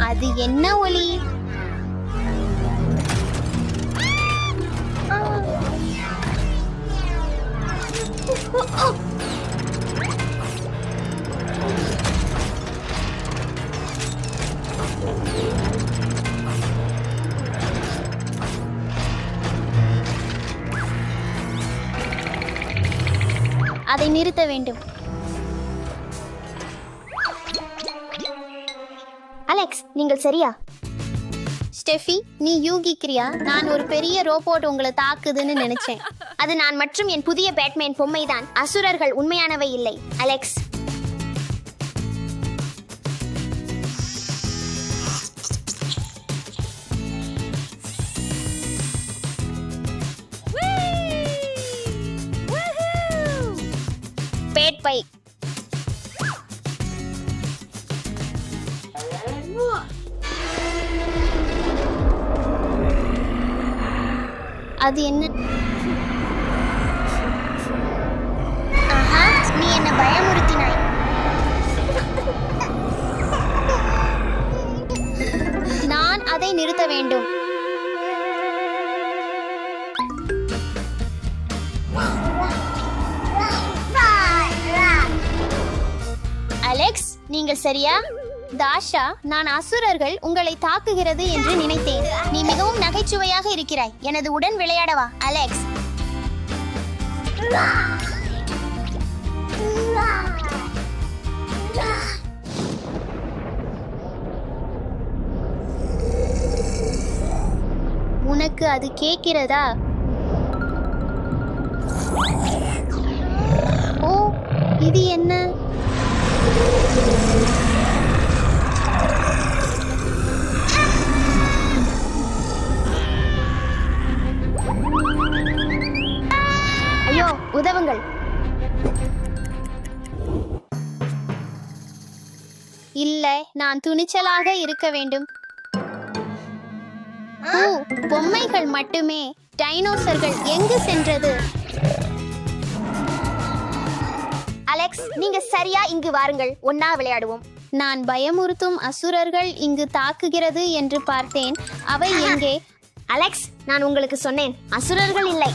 அது என்ன ஒலி? அதை நிறுத்த வேண்டும். அலெக்ஸ், நீங்கள் சரியா? ஸ்டெஃபி, நீ யூகிக்கிறியா? நான் ஒரு பெரிய ரோபோட் உங்களை தாக்குதுன்னு நினைச்சேன். அது நான் மற்றும் என் புதிய பேட்மேன் பொம்மைதான். அசுரர்கள் உண்மையானவை இல்லை. அலெக்ஸ், பேட்பை அது என்ன? ஆஹா, நீ என்ன பயமுறுத்தினாய். நான் அதை நிறுத்த வேண்டும். அலெக்ஸ், நீங்கள் சரியா? தாஷா, நான் அசுரர்கள் உங்களை தாக்குகிறது என்று நினைத்தேன். நீ மிகவும் நகைச்சுவையாக இருக்கிறாய். எனது உடன் விளையாடவா? அலெக்ஸ், உனக்கு அது கேட்கிறதா? ஓ, இது என்ன? ஐயோ, உதவுங்கள். இல்லை, நான் துணிச்சலாக இருக்க வேண்டும். ஓ, பொம்மைகள் மட்டுமே. டைனோசர்கள் எங்கு சென்றது? அலெக்ஸ், நீங்க சரியா? இங்கு வாருங்கள், ஒன்னா விளையாடுவோம். நான் பயமுறுத்தும் அசுரர்கள் இங்கு தாக்குகிறது என்று பார்த்தேன். அவை எங்கே? அலெக்ஸ், நான் உங்களுக்கு சொன்னேன், அசுரர்கள் இல்லை.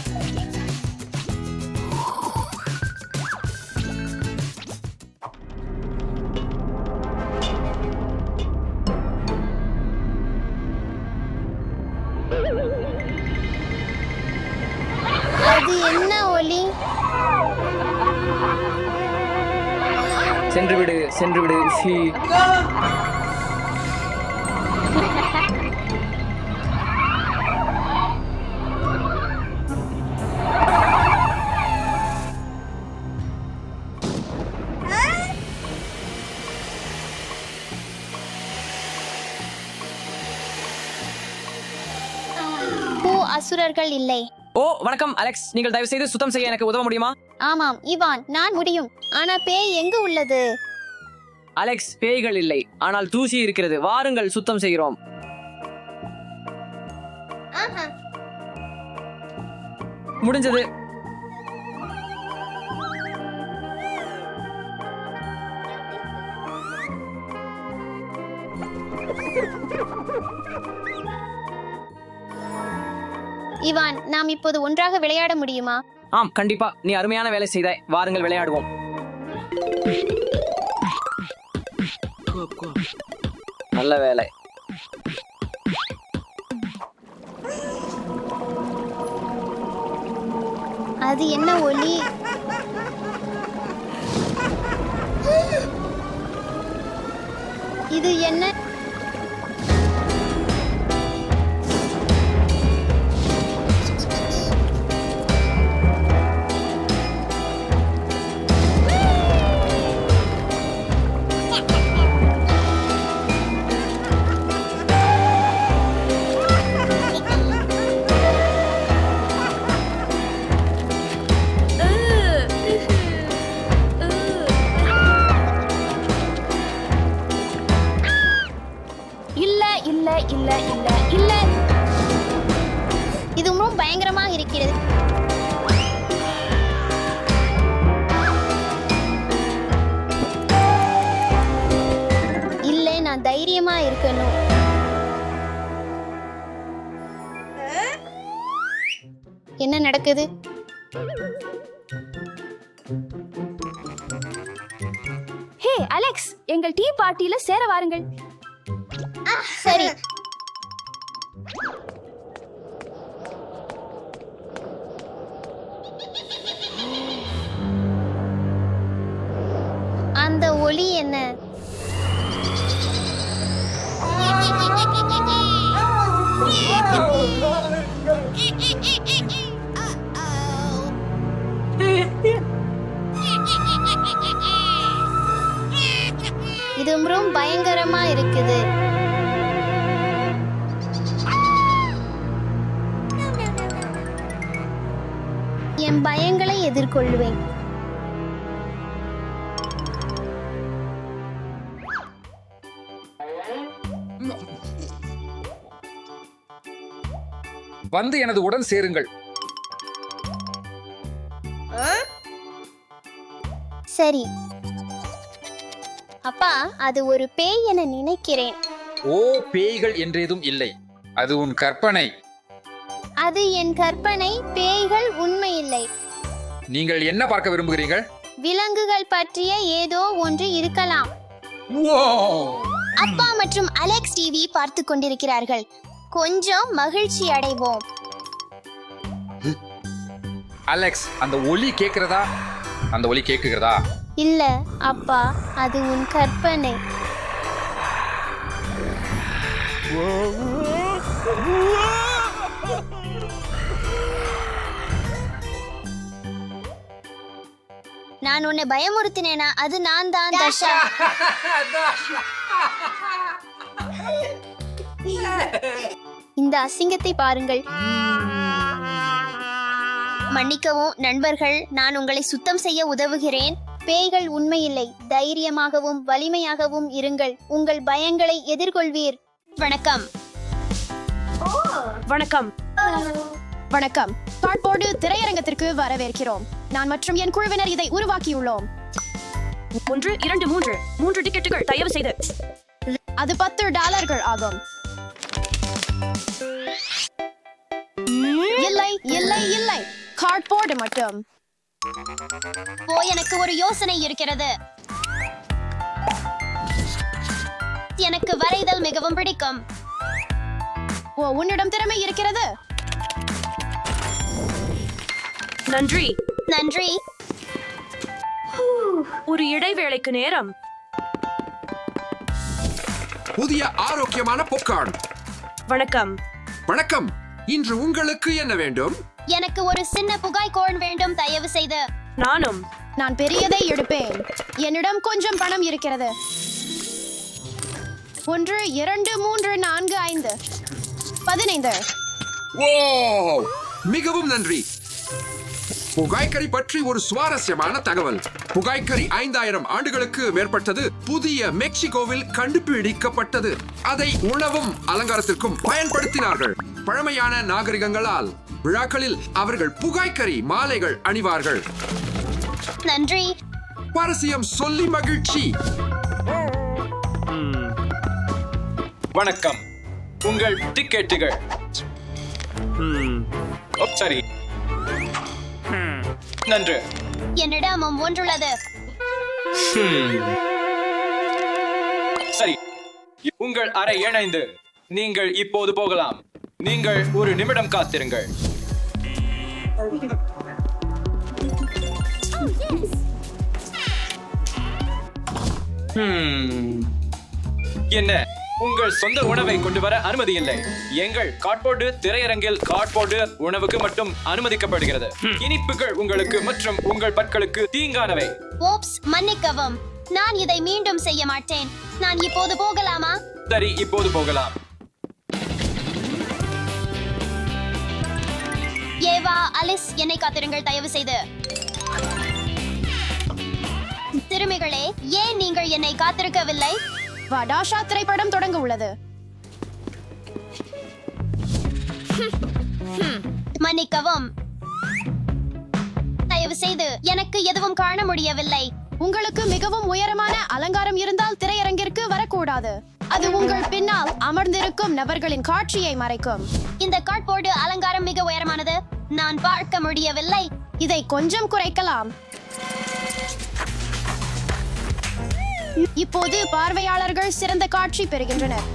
அது என்ன ஒலி? சென்று விடு, சென்று விடு. அசுரர்கள் இல்லை. ஓ, வணக்கம் அலெக்ஸ். நீங்கள் தயவு செய்து சுத்தம் செய்ய எனக்கு உதவ முடியுமா? ஆமாம் இவான், நான் முடியும். ஆனா பேய் எங்கு உள்ளது? அலெக்ஸ், பேய்கள் இல்லை, ஆனால் தூசி இருக்கிறது. வாருங்கள், சுத்தம் செய்கிறோம். முடிஞ்சது. இவான், நாம் இப்போது ஒன்றாக விளையாட முடியுமா? ஆம், கண்டிப்பா. நீ அருமையான வேலை செய்தாய். வாருங்கள், விளையாடுவோம். நல்ல வேலை. அது என்ன ஒலி? இது என்ன? இல்ல இல்ல இல்ல, இது ரொம்ப பயங்கரமாக இருக்கிறது. இல்லை, பார்க்கணும். என்ன நடக்குது? ஹே அலெக்ஸ், எங்கள் டீ பார்ட்டியில சேர வாருங்கள். சரி. அந்த ஒலி என்ன? இது ரொம்ப பயங்கரமா இருக்குது. என் பயங்களை எதிர்கொள்வேன். வந்து எனது உடன் சேருங்கள். சரி அப்பா, அது ஒரு பேய் என நினைக்கிறேன். ஓ, பேய்கள் என்றேதும் இல்லை, அது உன் கற்பனை. அது என் கற்பனை, பேய்கள் உண்மை இல்லை. நீங்கள் என்ன பார்க்க விரும்புகிறீர்கள்? விலங்குகள் பற்றிய ஏதோ ஒன்று இருக்கலாம். அப்பா மற்றும் அலெக்ஸ் டிவி பார்த்து கொண்டிருக்கிறார்கள். கொஞ்சம் மகிழ்ச்சி அடைவோம். அலெக்ஸ், அந்த ஒலி கேட்கிறதா? அந்த ஒலி கேட்கிறதா? இல்ல அப்பா, அது உன் கற்பனை. நான் உன்னை பயமுறுத்தினேனா? அது நான் தான் தஷா. இந்த அசிங்கத்தை பாருங்கள். மன்னிக்கவும் நண்பர்கள், நான் உங்களை சுத்தம் செய்ய உதவுகிறேன். பேய்கள் உண்மையில்லை. தைரியமாகவும் வலிமையாகவும் இருங்கள். உங்கள் பயங்களை எதிர்கொள்வீர். வணக்கம். வணக்கம். வணக்கம். கார்ட்போர்டு திரையரங்கத்திற்கு வரவேற்கிறோம். நான் மற்றும் என் குழுவினர் இதை உருவாக்கியுள்ளோம். 1 2 3 டிக்கெட்டுகள் தயவு செய்து. அது $10 ஆகும். இல்லை இல்லை இல்லை, கார்ட்போர்டு மட்டும். எனக்கு ஒரு யோசனை இருக்கிறது. எனக்கு வரைதல் மிகவும் பிடிக்கும். ஓ, உன்னிடம் திறமை இருக்கிறது. நன்றி. நன்றி. ஒரு இடைவேளைக்கு நேரம். புதிய ஆரோக்கியமான பாப்கார்ன். வணக்கம். வணக்கம். இன்று உங்களுக்கு என்ன வேண்டும்? எனக்கு ஒரு சின்ன புகாய் கோன் வேண்டும், தயவு செய்து. நானும். நான் பெரியதை எடுப்பேன். என்னிடம் கொஞ்சம் பணம் இருக்கிறது. 1 2 3 4 5 15. ஓ, மிகவும் நன்றி. புகாய்க்கறி பற்றி ஒரு சுவாரஸ்யமான தகவல். புகாய்க்கறி 5000 ஆண்டுகளுக்கு மேற்பட்டது. புதிய மெக்சிகோவில் கண்டுபிடிக்கப்பட்டது. அதை உணவும் அலங்காரத்திற்கும் பயன்படுத்தினார்கள். பழமையான நாகரிகங்களால் விழாக்களில் அவர்கள் புகாய்க்கறி மாலைகள் அணிவார்கள். நன்றி. சுவாரஸ்யம் சொல்லி மகிழ்ச்சி. வணக்கம். உங்கள் டிக்கெட்டுகள். சரி. நன்று. என்னிடமும் ஒன்றுள்ளது. சரி, உங்கள் அறை இணைந்து நீங்கள் இப்போது போகலாம். நீங்கள் ஒரு நிமிடம் காத்திருங்கள். என்ன, உங்கள் சொந்த உணவை கொண்டு வர அனுமதி இல்லை. எங்கள் கார்ட்போர்டு திரையரங்கில் கார்ட்போர்டு உணவுக்கு மட்டும் அனுமதிக்கப்படுகிறது. இனிப்புகள் உங்களுக்கு மற்றும் உங்கள் பற்களுக்கு தீங்கானவை. ஓப்ஸ், மன்னிக்கவும். நான் இதை மீண்டும் செய்ய மாட்டேன். நான் இப்போது போகலாமா? சரி, இப்போது போகலாம். ஏவா, அலிஸ், என்னை காத்திருங்கள் தயவு செய்து. சிறுமிகளே, ஏன் நீங்கள் என்னை காத்திருக்கவில்லை? வடாஷா திரைப்படம் தொடங்க உள்ளது. மன்னிக்கவும். தயவு செய்து, எனக்கு எதுவும் காண முடியவில்லை. உங்களுக்கு மிகவும் உயரமான அலங்காரம் இருந்தால் திரையரங்கிற்கு வரக்கூடாது. அது உங்கள் பின்னால் அமர்ந்திருக்கும் நபர்களின் காட்சியை மறைக்கும். இந்த கார்ட்போர்டு அலங்காரம் மிக உயரமானது. நான் பார்க்க முடியவில்லை. இதை கொஞ்சம் குறைக்கலாம். இப்போது பார்வையாளர்கள் சிறந்த காட்சி பெறுகின்றனர்.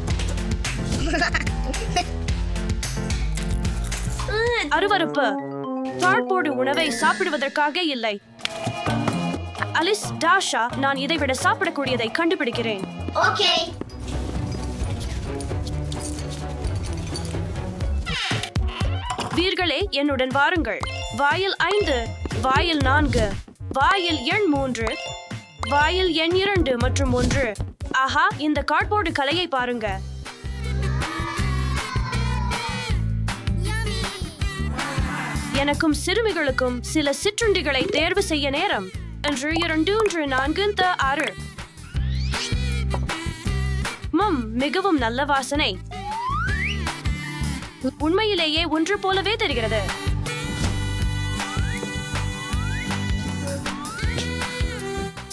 அருவருப்பு. கார்ட்போர்டு உணவை சாப்பிடுவதற்காக இல்லை. அலிஸ், டாஷா, நான் இதைவிட சாப்பிடக்கூடியதை கண்டுபிடிக்கிறேன். ஓகே. வீர்களே, என்னுடன் வாருங்கள். வாயில் 5, வாயில் 4, வாயில் எண் 3, வாயில் எண் 2 மற்றும் 1. ஆஹா, இந்த கார்ட்போர்டு கலையை பாருங்க. எனக்கும் சிறுமிகளுக்கும் சில சிற்றுண்டிகளை தேர்வு செய்ய நேரம். 1, 2, 3, 4, 6. மிகவும் நல்ல வாசனை. உண்மையிலேயே ஒன்று போலவே தெரிகிறது.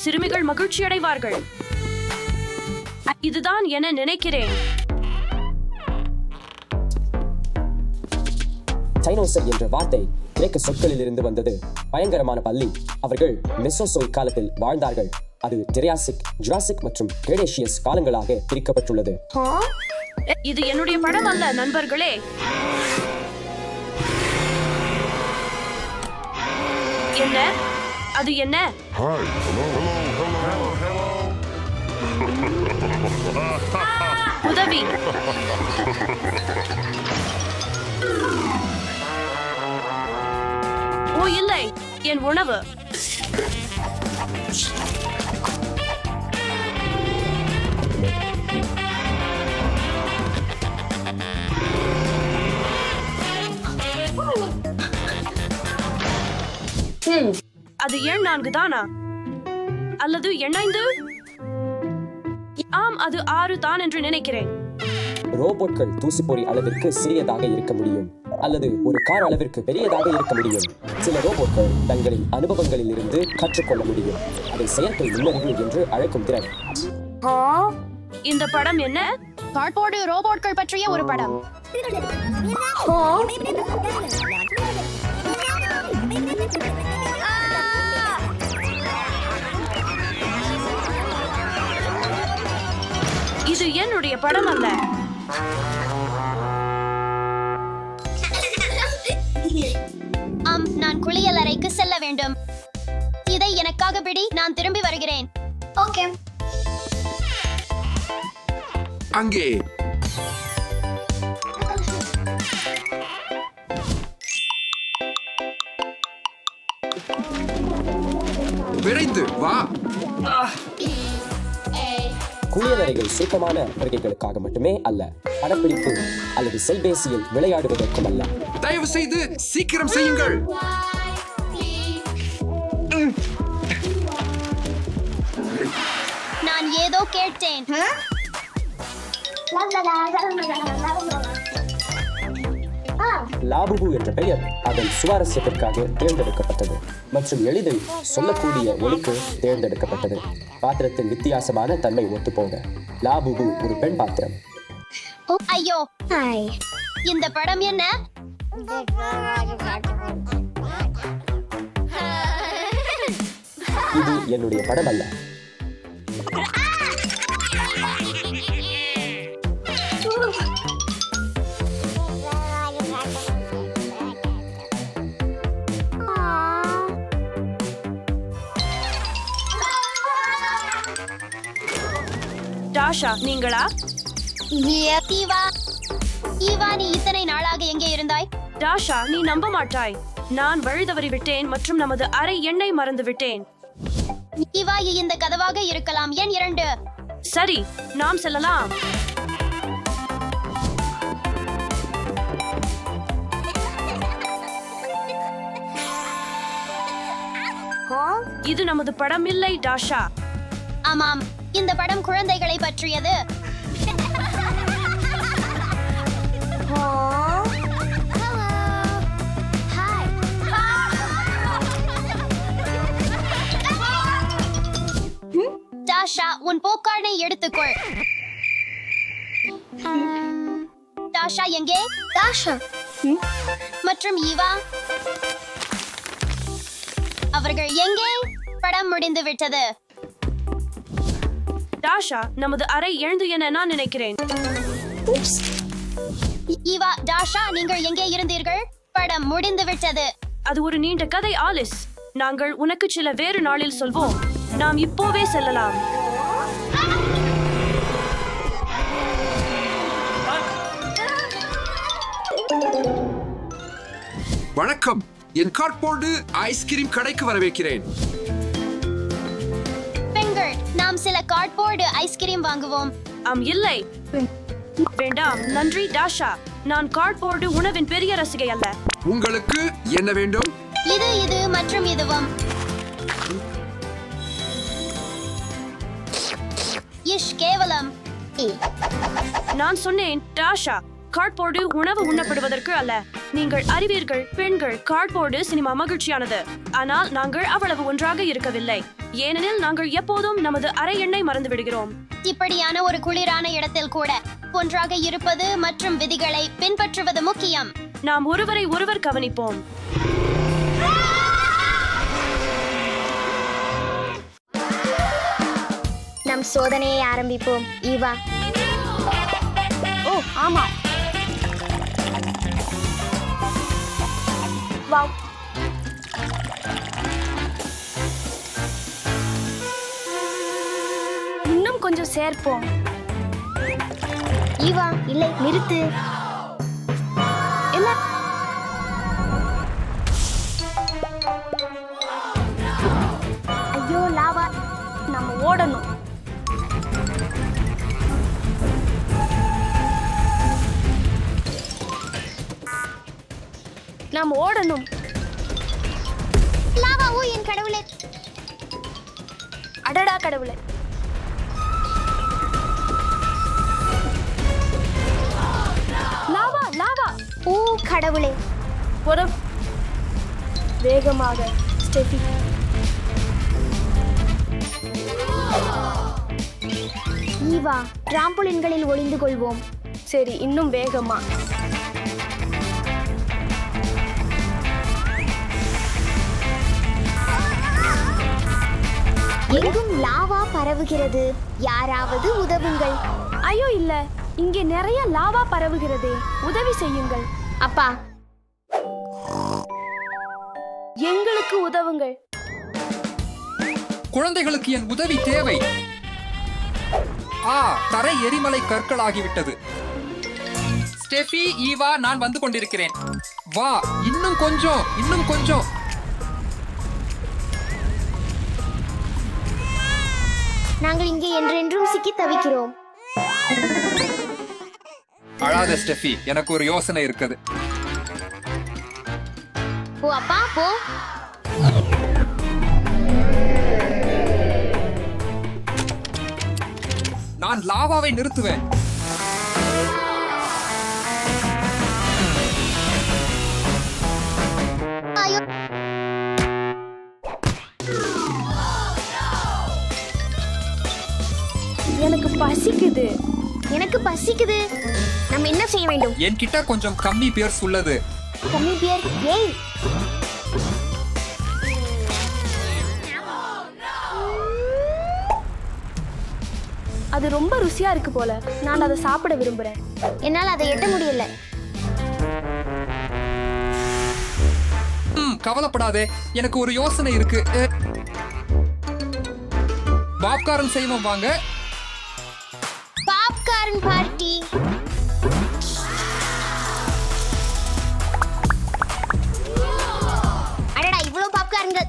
சிறுமிகள் மகிழ்ச்சி அடைவார்கள். இதுதான் என நினைக்கிறேன். டைனோசர் என்ற வார்த்தை கிரேக்க சொற்களில் இருந்து வந்தது. பயங்கரமான பள்ளி. அவர்கள் மெசோசோய் காலத்தில் வாழ்ந்தார்கள். அது ஜெரியாசிக், ஜுராசிக் மற்றும் கிரெடேஷியஸ் காலங்களாக பிரிக்கப்பட்டுள்ளது. இது என்னுடைய படம் அல்ல, நண்பர்களே. என்ன? அது என்ன? உதவி. ஓ இல்லை, என் உணவு. அது எண் 4 தானா? அல்லது எண் 5? ஆம், அது 6 தான் என்று நினைக்கிறேன். ரோபோட்கள் தூசிப்பொறி அளவிற்கு சிறியதாக இருக்க முடியும், அல்லது ஒரு கார் அளவிற்கு பெரியதாக இருக்க முடியும். சில ரோபோட்கள் தங்களின் அனுபவங்களில் இருந்து கற்றுக்கொள்ள முடியும். அதை செயற்கை நுண்ணறிவு என்று அழைக்கும் திறன். இந்த படம் என்ன? கார்ட்போர்டு ரோபோட்கள் பற்றிய ஒரு படம். இது என்னுடைய படம் அல்ல. நான் குளியல் அறைக்கு செல்ல வேண்டும். இதை எனக்காக பிடி, நான் திரும்பி வருகிறேன். ஓகே. அங்கே விரைந்து வா. குளியலறைகள் சுத்தமான வருகைகளுக்காக மட்டுமே அல்ல, படப்பிடிப்பு அல்லது செல்பேசியில் விளையாடுவதற்கும் அல்ல. தயவு செய்து சீக்கிரம் செய்யுங்கள். நான் ஏதோ கேட்டேன். லாபுபு என்ற பெயர் அதன் சுவாரஸ்யத்திற்காக தேர்ந்தெடுக்கப்பட்டது மற்றும் எளிதில் சொல்லக்கூடிய ஒலிக்கு தேர்ந்தெடுக்கப்பட்டது. பாத்திரத்தின் வித்தியாசமான தன்மை ஒத்துப்போக லாபுபு ஒரு பெண் பாத்திரம். ஐயோ, இந்த படம் என்ன? இது என்னுடைய படம் அல்ல. டாஷா, நீங்களா? ஈவா, நீ இத்தனை நாளாக எங்கே இருந்தாய்? டாஷா, நீ நம்ப மாட்டாய். நான் வழி தவறி விட்டேன் மற்றும் நமது அரை எண்ணெய் மறந்து விட்டேன். ஈவா, இந்த கதவாக இருக்கலாம். எண் 2. சரி, நாம் செல்லலாம். இது நமது படம் இல்லை, டாஷா. ஆமாம், இந்த படம் குழந்தைகளை பற்றியது. டாஷா, உன் போக்கானை எடுத்துக்கொள். தாஷா எங்கே? தாஷா மற்றும் ஈவா அவர்கள் எங்கே? படம் முடிந்து விட்டது. டாஷா நமது அறை எழுந்து என நான் நினைக்கிறேன். ஈவா, டாஷா நீங்கள் எங்கே இருந்தீர்கள்? படம் முடிந்து விட்டது. அது ஒரு நீண்ட கதை ஆலிஸ். நாங்கள் உனக்கு சில வேறு நாளில் சொல்வோம். நாம் இப்போவே செல்லலாம். வணக்கம், என் கார்ட்போர்டு ஐஸ்கிரீம் கடைக்கு வரவேற்கிறேன். பெண்கள், நாம் சில கார்ட்போர்டு ஐஸ்கிரீம் வாங்குவோம். இல்லை வேண்டாம், நன்றி டாஷா. நான் கார்ட்போர்டு உணவின் பெரிய ரசிகை அல்ல. உங்களுக்கு என்ன வேண்டும்? இது மற்றும் இதுவும். கேவலம். நான் சொன்னேன் டாஷா, கார்ட்போர்டு உணவு உண்ணப்படுவதற்கு அல்ல. நீங்கள் அறிவீர்கள் பெண்கள், கார்ட்போர்டு சினிமா மகிழ்ச்சியானது. ஆனால் நாங்கள் அவ்வளவு ஒன்றாக இருக்கவில்லை. ஏனெனில் நாங்கள் எப்போதும் நமது அறை எண்ணை மறந்து விடுகிறோம். இப்படியான ஒரு குளிரான இடத்தில் கூட ஒன்றாக இருப்பது மற்றும் விதிகளை பின்பற்றுவது முக்கியம். நாம் ஒருவரை ஒருவர் கவனிப்போம். நம் சோதனையை ஆரம்பிப்போம். ஈவா. ஓ ஆமா. வாவ். இன்னும் கொஞ்சம் சேர்ப்போம். ஈவா, இல்லை, நிறுத்து. என்ன? ஐயோ, லாவா. நம்ம ஓடணும். நாம் ஓடணும். லாவா, ஓ என் கடவுளே. அடடா கடவுளே. Lava lava. ஓ கடவுளே. ஒரு வேகமாக ஸ்டெஃபி. ஈவா, டிராம்போலின்களில் ஒளிந்து கொள்வோம். சரி, இன்னும் வேகமா. எங்கும் லாவா பரவுகிறது. யாராவது உதவுங்கள். ஐயோ இல்ல, இங்கே நிறைய லாவா பரவுகிறது. உதவி செய்யுங்கள். அப்பா, எங்களுக்கு உதவுங்கள். குழந்தைகளுக்கு என் உதவி தேவை. தரை எரிமலை கற்களாகிவிட்டது. ஸ்டெஃபி, ஈவா, நான் வந்து கொண்டிருக்கிறேன். வா, இன்னும் கொஞ்சம், இன்னும் கொஞ்சம். நாங்கள் இங்கே என்றென்றும் சிக்கி தவிக்கிறோம். அழாத ஸ்டெஃபி, எனக்கு ஒரு யோசனை இருக்குது. போ அப்பா, போ. நான் லாவாவை நிறுத்துவேன். ஐயோ. எனக்கு பசிக்குது. எனக்கு பசிக்குது. நம்ம என்ன செய்ய வேண்டும்? என்கிட்ட கொஞ்சம் கம்மி பியர்ஸ் உள்ளது. கம்மி பியர்? ஏய், அது ரொம்ப ருசியா இருக்கு போல. நான் அதை சாப்பிட விரும்புறேன். என்னால் அதை எட்ட முடியல. கவலைப்படாதே, எனக்கு ஒரு யோசனை இருக்கு. பாப்கார்ன் செய்வோம் வாங்க. Popcorn party. அடடா, இவ்வளவு பாப்கார்ன்கள்.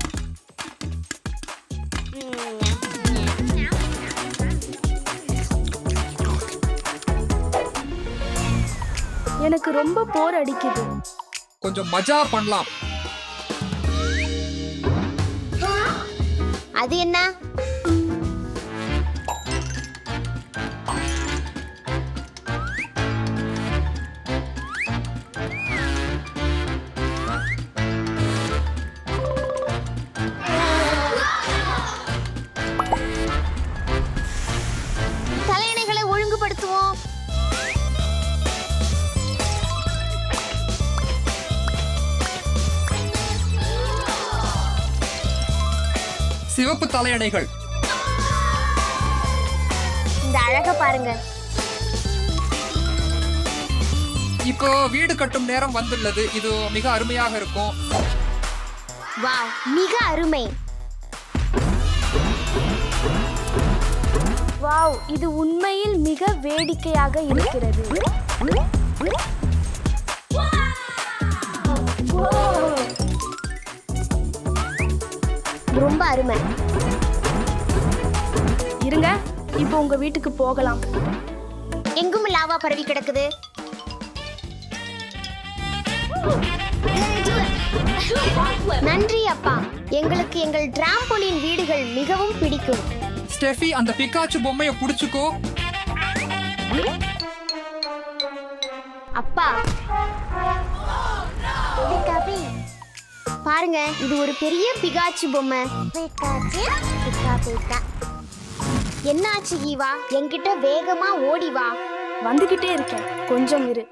எனக்கு ரொம்ப போர் அடிக்குது. கொஞ்சம் மஜா பண்ணலாம். அது என்ன? தலையணைகளை ஒழுங்குபடுத்துவோம். சிவப்பு தலையணைகள். இந்த அழக பாருங்க. இப்போ வீடு கட்டும் நேரம் வந்துள்ளது. இது மிக அருமையாக இருக்கும். வாவ், மிக அருமை. வாவ், இது உண்மையில் மிக வேடிக்கையாக இருக்கிறது. ரொம்ப அருமை. இருங்க, இப்போ உங்க வீட்டுக்கு போகலாம். எங்கும் லாவா பரவி கிடக்குது. நன்றி அப்பா. எங்களுக்கு எங்கள் டிராம்போலின் வீடுகள் மிகவும் பிடிக்கும். ஸ்டெஃபி, அந்த பிக்காச்சு பொம்மையை புடிச்சுக்கோ. அப்பா பாருங்க, இது ஒரு பெரிய பிகாச்சு பொம்மை. என்னாச்சு ஈவா? என்கிட்ட வேகமா ஓடி வா. வந்துகிட்டே இருக்கேன், கொஞ்சம் இரு.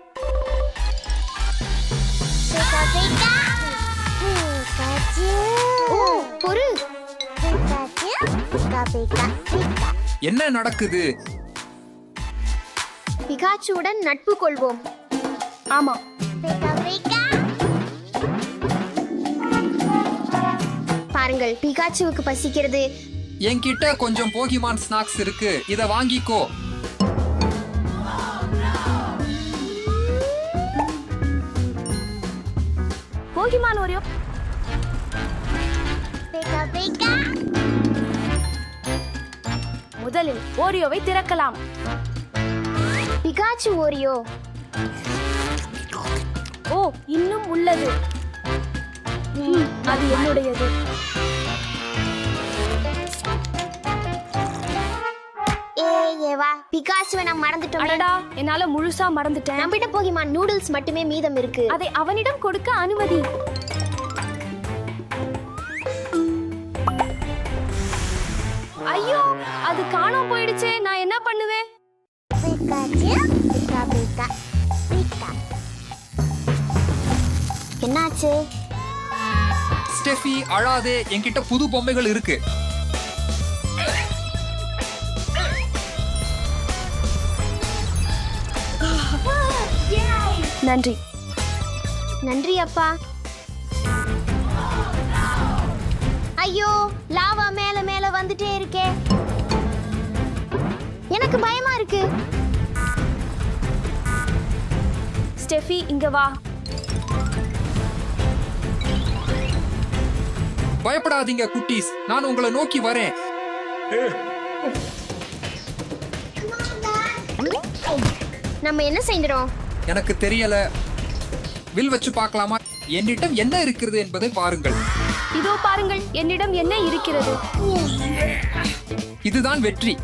ஓ, பொறு. என்ன நடக்குது? பிகாச்சுவுடன் நட்பு கொள்வோம். ஆமா, பாருங்கள், பிகாச்சுவுக்கு பசிக்கிறது. என்கிட்ட கொஞ்சம் போகிமான் ஸ்நாக்ஸ் இருக்கு. இத வாங்கிக்கோ. Pokémon Oreo. முதலில் ஓரியோவை திறக்கலாம். Pikachu Oreo. ஓ, இன்னும் உள்ளது. அது என்னுடையது. ஏவா, பிகாச்சுவை நாம் மறந்துட்டோம். அடடா, என்னால முழுசா மறந்துட்டேன். நம்மிட்ட போகிமான் நூடுல்ஸ் மட்டுமே மீதம் இருக்கு. அதை அவனிடம் கொடுக்க அனுமதி. ஐயோ, அது காணாம போயிடுச்சே. நான் என்ன பண்ணுவேன்? என்னாச்சு? ஸ்டெஃபி, அழாதே. என்கிட்ட புது பொம்மைகள் இருக்கு. நன்றி. நன்றி அப்பா. ஐயோ, லாவா மேல மேல வந்துட்டே இருக்கே. எனக்கு பயமா இருக்கு. ஸ்டெஃபி, இங்க வா. பயப்படாதீங்க குட்டீஸ், நான் உங்களை நோக்கி வரேன். நம்ம என்ன செய்கிறோம்? எனக்கு தெரியல. வில் வச்சு பார்க்கலாமா? என்னிடம் என்ன இருக்கிறது என்பதை பாருங்கள். இதோ பாருங்கள், என்னிடம் என்ன இருக்கிறது. இதுதான் வெற்றி.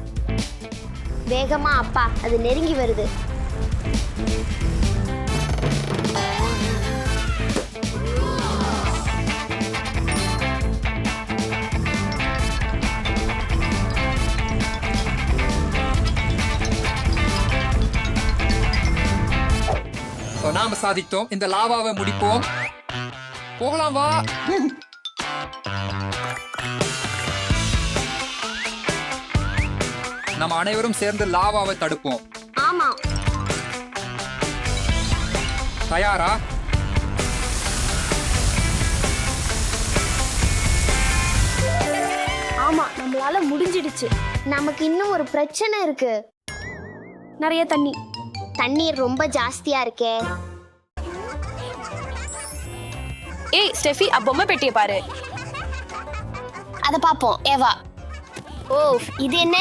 வேகமா அப்பா, அது நெருங்கி வருது. நாம சாதித்தோம். இந்த லாவாவை முடிப்போம். போகலாம், வா. நம்ம அனைவரும் சேர்ந்து லாவாவை தடுப்போம். ஆமா. தயாரா? ஆமா, நம்மளால முடிஞ்சிடுச்சு. நமக்கு இன்னும் ஒரு பிரச்சனை இருக்கு. நிறைய தண்ணி. தண்ணீர் ரொம்ப ஜாஸ்தியா இருக்கே. ஏய் ஸ்டெஃபி, பொம்மை பெட்டியை பாரு. அத பாப்போம். ஏவா, ஓ, இது என்ன?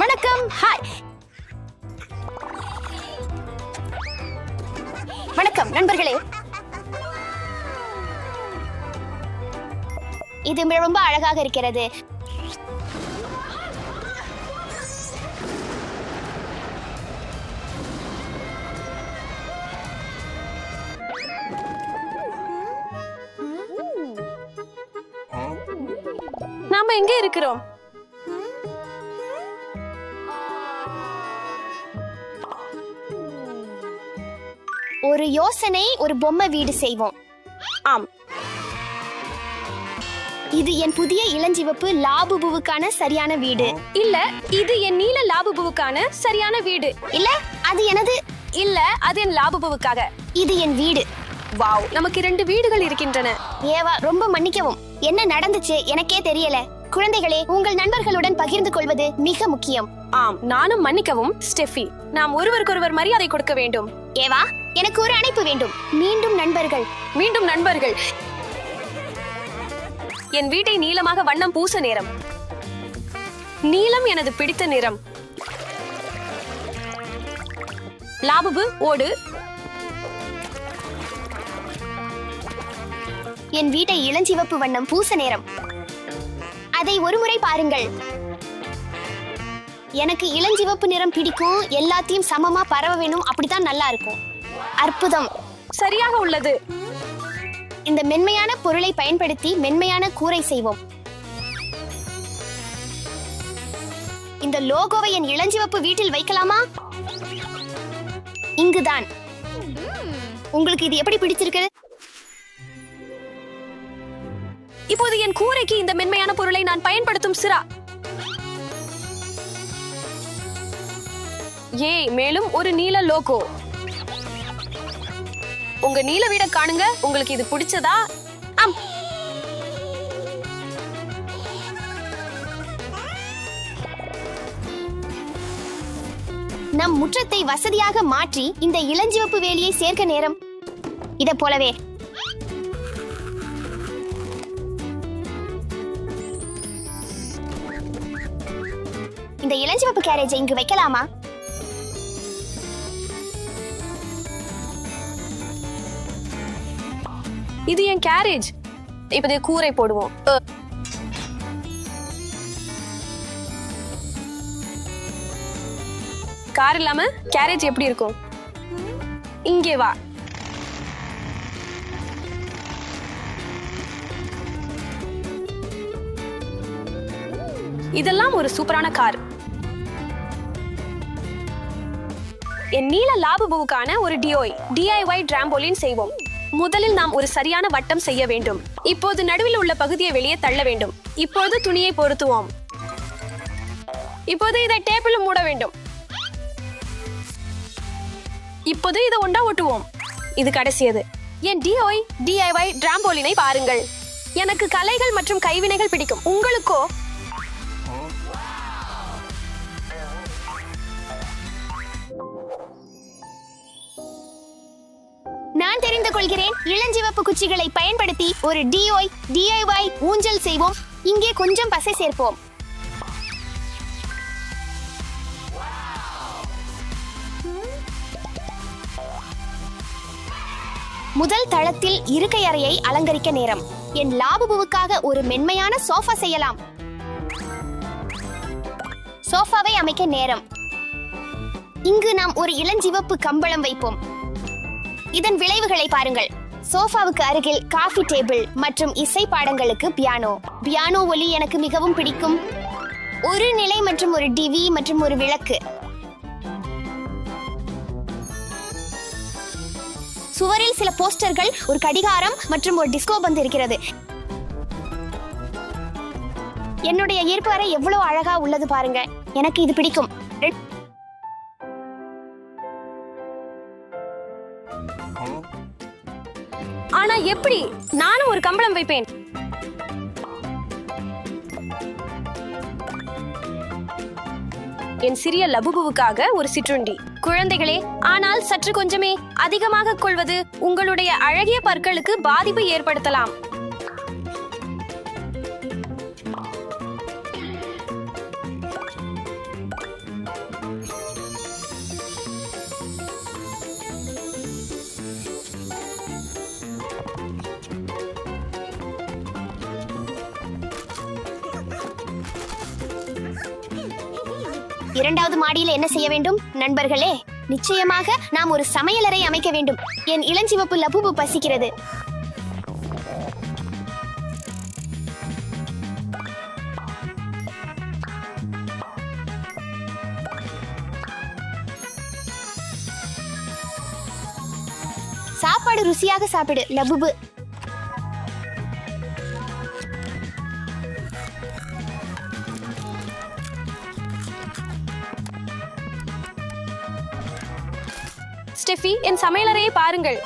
வணக்கம். ஹாய். வணக்கம் நண்பர்களே. இது ரொம்ப அழகாக இருக்கிறது. நாம எங்க இருக்கிறோம்? ஒரு யோசனை, ஒரு பொம்மை வீடு செய்வோம். ஆம், இது என் புதிய இளஞ்சிவப்பு லாபுபுவுக்கான சரியான வீடு. இல்ல, இது என் நீல லாபுபுவுக்கான சரியான வீடு. இல்ல, அது எனது. இல்ல, அது என் லாபுபுவுக்காக. இது என் வீடு. வாவ், நமக்கு 2 வீடுகள் இருக்கின்றன. ஏவா, ரொம்ப மன்னிக்கவும். என்ன நடந்துச்சு எனக்கே தெரியல. குழந்தைகளே, உங்கள் நண்பர்களுடன் பகிர்ந்து கொள்வது மிக முக்கியம். ஆம், நானும் மன்னிக்கவும் ஸ்டெஃபி. நாம் ஒருவருக்கொருவர் மரியாதை கொடுக்க வேண்டும். ஏவா, எனக்கு ஒரு அழைப்பு வேண்டும். மீண்டும் நண்பர்கள். மீண்டும் நண்பர்கள். என் வீட்டை நீலமாக வண்ணம் பூச நேரம். நீலம் எனது பிடித்த நிறம். லாபுபு, ஓடு. என் வீட்டை இளஞ்சிவப்பு வண்ணம் பூச நேரம். அதை ஒருமுறை பாருங்கள். எனக்கு இளஞ்சிவப்பு நிறம் பிடிக்கும். எல்லாத்தையும் சமமா பரவ வேணும். அப்படித்தான் நல்லா இருக்கும். அற்புதம். சரியாக உள்ளது. இந்த மென்மையான பொருளை பயன்படுத்தி மென்மையான கூரை செய்வோம். இந்த லோகோவை என் இளஞ்சிவப்பு வீட்டில் வைக்கலாமா? இங்குதான். உங்களுக்கு இது எப்படி பிடிச்சிருக்கு? இப்போது என் கூரைக்கு இந்த மென்மையான பொருளை நான் பயன்படுத்தும் சிரா. மேலும் ஒரு நீல லோகோ. உங்க நீல வீட காணுங்க. உங்களுக்கு இது பிடிச்சதா? ஆம். நம் முற்றத்தை வசதியாக மாற்றி இந்த இளஞ்சிவப்பு வேலியை சேர்க்க நேரம். இதை போலவே இந்த இளஞ்சிவப்பு கேரேஜை இங்கு வைக்கலாமா? இது என் கேரேஜ். இப்போது கூரை போடுவோம். கார் இல்லாம கேரேஜ் எப்படி இருக்கும்? இங்கே வா. இதெல்லாம் ஒரு சூப்பரான கார். என் நீல லாபுபுவுக்கான ஒரு DIY டிராம்போலின் செய்வோம். முதலில் நாம் ஒரு சரியான வட்டம் செய்ய வேண்டும். இப்போது நடுவில் உள்ள பகுதியை வெளியே தள்ள வேண்டும். இப்போது துணியை பொருத்துவோம். இப்போது இதை டேபிள் மூட வேண்டும். இப்போது இதை ஒன்றா ஒட்டுவோம். இது கடைசியது. என் DIY டிராம்போலினை பாருங்கள். எனக்கு கலைகள் மற்றும் கைவினைகள் பிடிக்கும். உங்களுக்கோ? நான் தெரிந்து கொள்கிறேன். இளஞ்சிவப்பு குச்சிகளை பயன்படுத்தி ஒரு DIY ஊஞ்சல் செய்வோம். இங்கே கொஞ்சம் பசை சேர்ப்போம். முதல் தளத்தில் இருக்கை அறையை அலங்கரிக்க நேரம். என் லாபுபுவுக்காக ஒரு மென்மையான சோஃபா செய்யலாம். சோஃபாவை அமைக்க நேரம். இங்கு நாம் ஒரு இளஞ்சிவப்பு கம்பளம் வைப்போம். இதன் விளைவுகளை பாருங்கள். சோஃபாவுக்கு அருகில் காஃபி டேபிள் மற்றும் இசை பாடங்களுக்கு பியானோ ஒலி எனக்கு மிகவும் பிடிக்கும். ஒரு நிலை மற்றும் ஒரு டிவி மற்றும் ஒரு விளக்கு. சுவரில் சில போஸ்டர்கள், ஒரு கடிகாரம் மற்றும் ஒரு டிஸ்கோ பந்து இருக்கிறது. என்னுடைய ஈர்ப்பு அறை எவ்வளவு அழகா உள்ளது பாருங்க. எனக்கு இது பிடிக்கும். ஆனா எப்படி? நானும் ஒரு கம்பளம் வைப்பேன். என் சிறிய லபுபுவுக்காக ஒரு சிற்றுண்டி. குழந்தைகளே, ஆனால் சற்று கொஞ்சமே அதிகமாக கொள்வது உங்களுடைய அழகிய பற்களுக்கு பாதிப்பு ஏற்படுத்தலாம். இரண்டாவது மாடியில் என்ன செய்ய வேண்டும் நண்பர்களே? நிச்சயமாக நாம் ஒரு சமையலறை அமைக்க வேண்டும். என் இளஞ்சிவப்பு லபுபு பசிக்கிறது. சாப்பாடு ருசியாக சாப்பிடு லபுபு. ஸ்டெஃபி, என் சமையலறையை பாருங்கள்.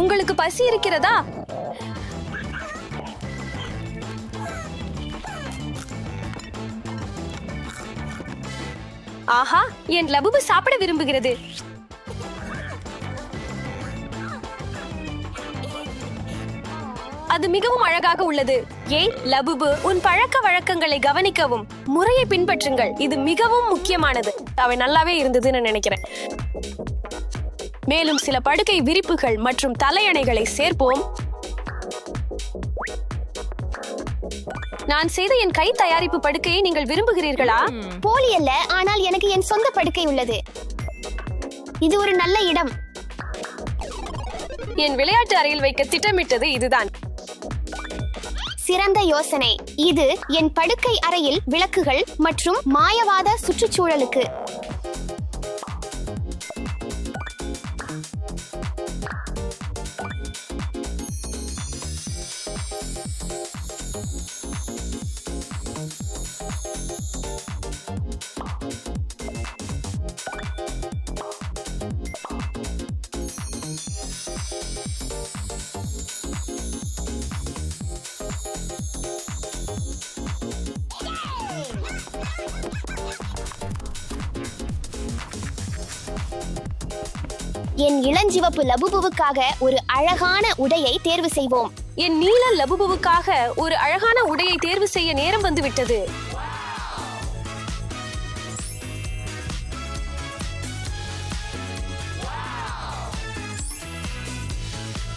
உங்களுக்கு பசி இருக்கிறதா? ஆஹா, என் லபுபு சாப்பிட விரும்புகிறது. அது மிகவும் அழகாக உள்ளது. ஏய் லபுபு, உன் பழக்க வழக்கங்களை கவனிக்கவும் முறையை பின்பற்றுங்கள். இது மிகவும் முக்கியமானது. அவை நல்லாவே இருந்ததுன்னு நினைக்கிறேன். மேலும் சில படுக்கை விரிப்புகள் மற்றும் தலையணைகளை சேர்ப்போம். நான் செய்த என் கை தயாரிப்பு படுக்கையை நீங்கள் விரும்புகிறீர்களா? போலி அல்ல, ஆனால் எனக்கு என் சொந்த படுக்கை உள்ளது. இது ஒரு நல்ல இடம். என் விளையாட்டு அறையில் வைக்க திட்டமிட்டது இதுதான். சிறந்த யோசனை. இது என் படுக்கை அறையில் விளக்குகள் மற்றும் மாயவாத சுற்றுச்சூழலுக்கு. என் இளஞ்சிவப்பு லபுபுவுக்காக ஒரு அழகான உடையை தேர்வு செய்வோம். என் நீல லபுபுவுக்காக ஒரு அழகான உடையை தேர்வு செய்ய நேரம் வந்துவிட்டது.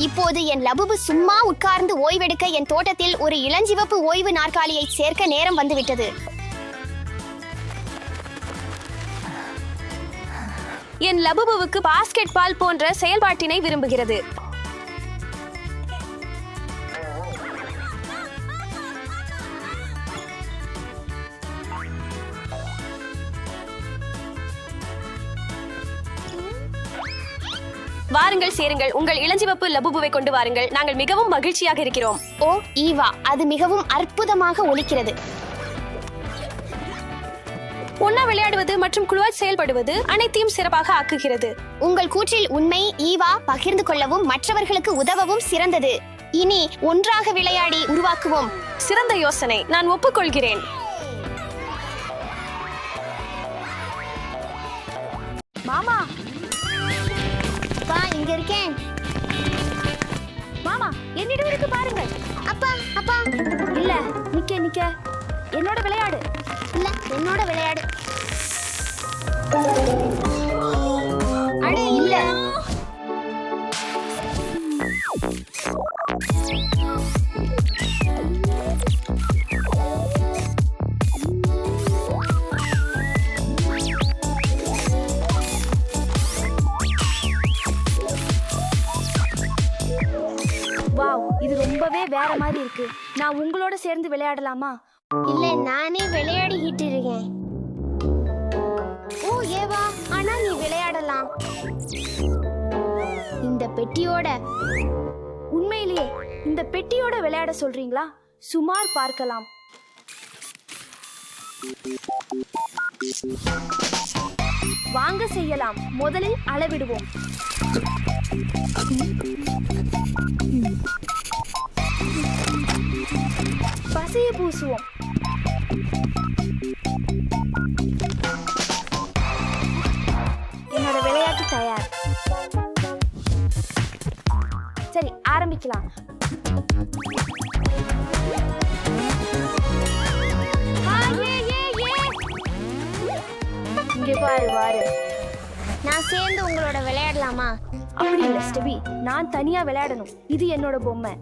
இப்போது என் லபுபு சும்மா உட்கார்ந்து ஓய்வெடுக்க என் தோட்டத்தில் ஒரு இளஞ்சிவப்பு ஓய்வு நாற்காலியை சேர்க்க நேரம் வந்துவிட்டது. என் லபுபுவுக்கு பாஸ்கெட் பால் போன்ற செயல்பாட்டினை விரும்புகிறது. வாருங்கள், சேருங்கள். உங்கள் இளஞ்சிவப்பு லபுபுவை கொண்டு வாருங்கள். நாங்கள் மிகவும் மகிழ்ச்சியாக இருக்கிறோம். ஓ ஈவா, அது மிகவும் அற்புதமாக ஒலிக்கிறது. ஒன்னா விளையாடுவது மற்றும் குழுவாய் செயல்படுவது அனைத்தையும் சிறப்பாக ஆக்குகிறது. உங்கள் கூற்றில் உண்மை ஈவா. பகிர்ந்து கொள்ளவும் மற்றவர்களுக்கு உதவவும் சிறந்தது. இனி ஒன்றாக விளையாடி உருவாக்குவோம். சிறந்த யோசனை, நான் ஒப்புக்கொள்கிறேன். மாமா, அப்பா இங்க இருக்கேன். மாமா, என்னிடம் இருக்கு பாருங்கள். அப்பா அப்பா, இல்ல, நிக்க என்னோட விளையாடு. இல்ல, என்னோட விளையாடு. அட இல்ல. வாவ், இது ரொம்பவே வேற மாதிரி இருக்கு. நான் உங்களோட சேர்ந்து விளையாடலாமா? இல்ல, நானே விளையாடிக்கிட்டு இருக்கேன். ஓ ஏவா, ஆனா நீ விளையாடலாம் இந்த பெட்டியோட. உண்மையிலேயே இந்த பெட்டியோட விளையாட சொல்றீங்களா? சுமார் பார்க்கலாம். வாங்க செய்யலாம். முதலில் அளவிடுவோம். பசையை பூசுவோம். என்னோட விளையாட்டு தயார். சரி, ஆரம்பிக்கலாம். இங்கே பாரு. நான் சேர்ந்து உங்களோட விளையாடலாமா? அப்படி இல்ல ஸ்டெபி, நான் தனியா விளையாடணும். இது என்னோட பொம்மை.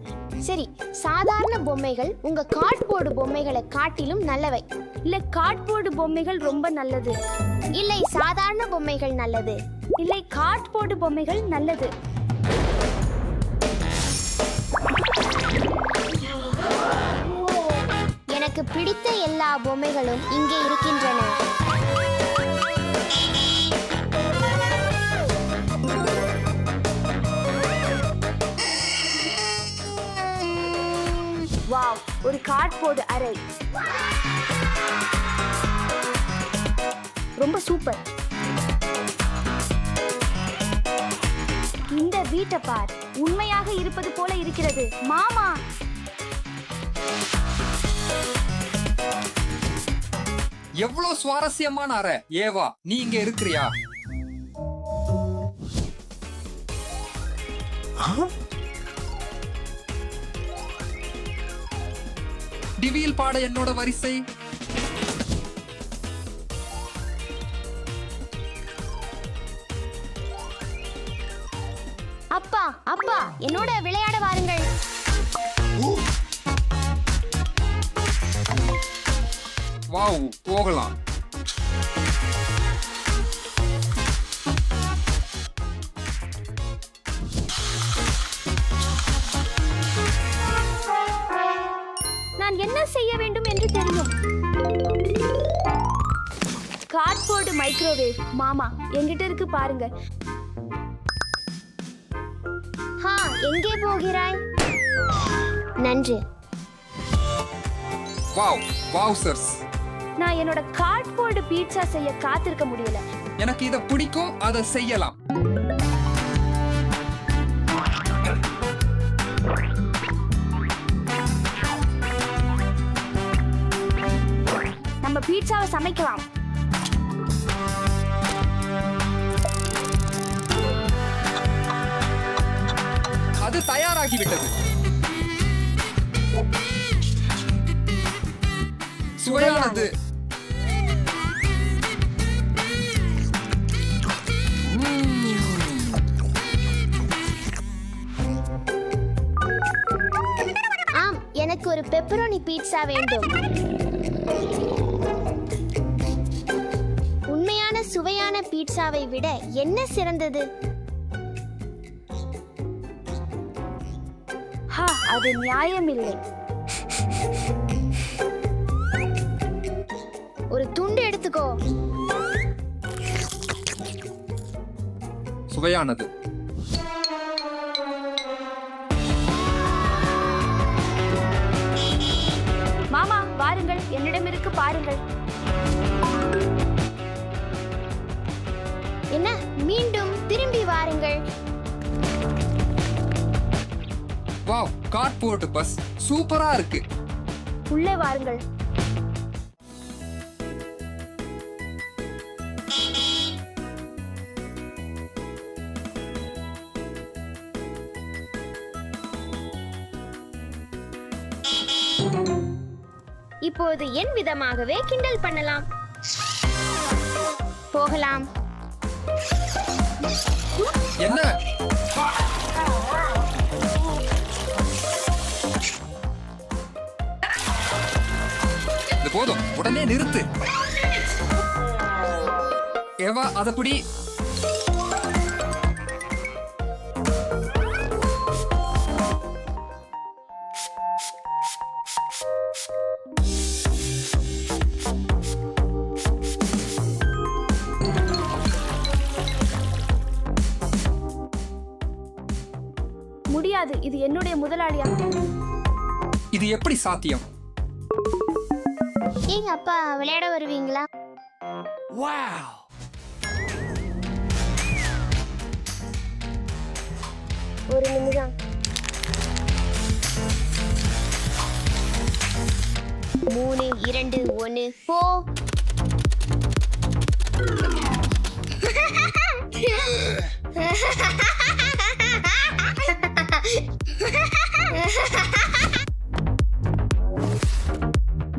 சரி, சாதாரண பொம்மைகள் உங்க கார்ட்போர்டு பொம்மைகளை காட்டிலும் நல்லவை. இல்ல, கார்ட்போர்டு பொம்மைகள் ரொம்ப நல்லது. இல்லை, சாதாரண பொம்மைகள் நல்லது. இல்லை, கார்ட்போர்டு பொம்மைகள் நல்லது. எனக்கு பிடித்த எல்லா பொம்மைகளும் இங்கே இருக்கின்றன. வாவ், ஒரு கார்ட்போர்டு அறை. ரொம்ப சூப்பர். இந்த வீட்டை பார், உண்மையாக இருப்பது போல இருக்கிறது. மாமா, எவ்வளவு சுவாரஸ்யமான அறை. ஏவா, நீ இங்க இருக்கிறியா? டிவியில் பாட என்னோட வரிசை. அப்பா, அப்பா, என்னோட விளையாட வாருங்கள். வாவ், போகலாம். நான் என்ன செய்ய வேண்டும் என்று தெரியும். Cardboard microwave. மாமா, என்கிட்ட இருக்கு பாருங்க. ஹா, எங்கே போகிறாய்? நன்று. வாவ், வாவ்சர்ஸ். நான் என்னோட கார்ட்போர்டு பீட்சா செய்ய காத்திருக்க முடியல. எனக்கு இத பிடிக்கும், அதை செய்யலாம். நம்ம பீட்சாவை சமைக்கலாம். அது தயாராகிவிட்டது. சுவையானது. ஆம், எனக்கு ஒரு பெப்பரோனி பீட்சா வேண்டும். உண்மையான சுவையான பீட்சாவை விட என்ன சிறந்தது? ஹா, அது நியாயமில்லை. ஒரு துண்டு எடுத்துக்கோ. சுவையானது. மாமா, வாருங்கள், என்னிடம் இருக்கு பாருங்கள். என்ன, மீண்டும் திரும்பி வாருங்கள். வாவ், கார்ட்போர்டு பஸ் சூப்பரா இருக்கு. உள்ளே வாருங்கள். இப்போது என் விதமாகவே கிண்டல் பண்ணலாம். போகலாம். என்ன? இது போதும், உடனே நிறுத்து. ஏவா, அதப்படி. முடியாது, இது என்னுடைய முதலாளியா. இது எப்படி சாத்தியம்? எங்க அப்பா விளையாட வருவீங்களா? ஒரு நிமிஷம். 3, 2, 1 போ.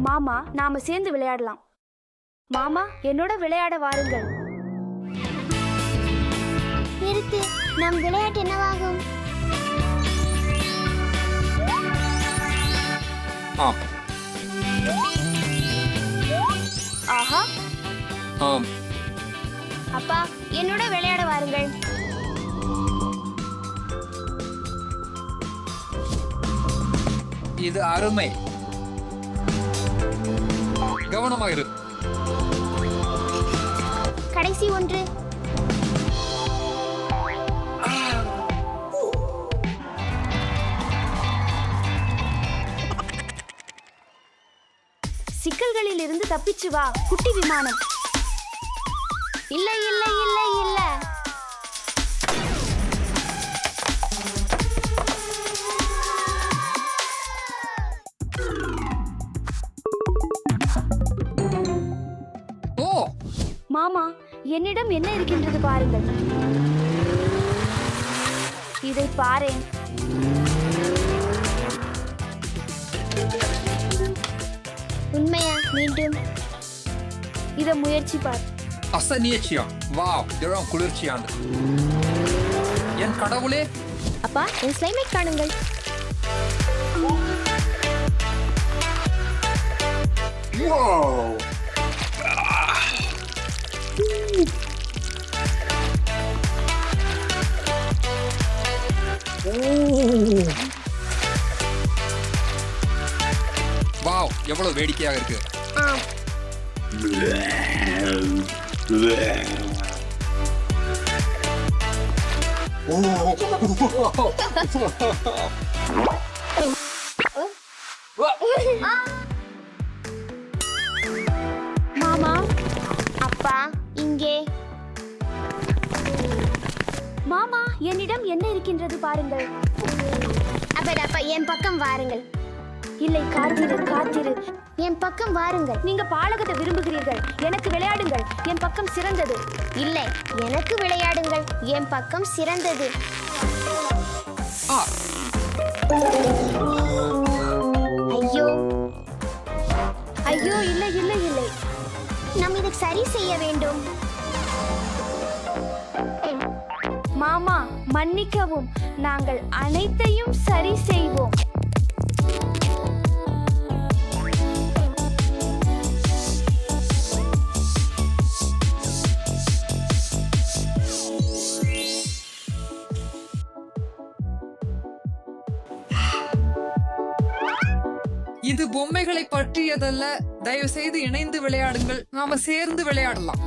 மாமா, நாம சேர்ந்து விளையாடலாம். மாமா, என்னோட விளையாட வாருங்கள். நிறுத்து, நம் விளையாட்டு என்னவாகும்? ஆம். ஆஹா, ஆம். அப்பா, என்னோட விளையாட வாருங்கள். இது அருமை. கவனமா இரு. கடைசி ஒன்று. சிக்கல்களில் இருந்து தப்பிச்சு வா குட்டி விமானம். இல்லை இல்லை இல்லை இல்லை. ஓ, மாமா, என்னிடம் என்ன இருக்கின்றது பாருங்கள். இதை பாரேன். உண்மையா? மீண்டும் இதை முயற்சி பார். அசனியச்சியா. வாவ், இடம் குளிர்ச்சியானது. என் கடவுளே, அப்பா, என் ஸ்லைமை காணுங்கள். வாவ், எவ்வளவு வேடிக்கையாக இருக்கு. ஆம். மாமா, அப்பா, இங்கே. மாமா, என்னிடம் என்ன இருக்கின்றது பாருங்கள். அப்பா, என் பக்கம் வாருங்கள். இல்லை, காத்திரு காத்திரு. என் பக்கம் வாருங்கள். நீங்க பாலகத்தை விரும்புகிறீர்கள். எனக்கு விளையாடுங்கள். என் பக்கம் சிறந்தது. இல்லை, எனக்கு விளையாடுங்கள். என் பக்கம் சிறந்தது. ஆ, ஐயோ, ஐயோ, இல்லை இல்லை இல்லை. நாம் இதை சரி செய்ய வேண்டும். மாமா, மன்னிக்கவும். நாங்கள் அனைத்தையும் சரி செய்வோம். இது பொம்மைகளை பற்றியதல்ல. தயவு செய்து இணைந்து விளையாடுங்கள். நாம சேர்ந்து விளையாடலாம்.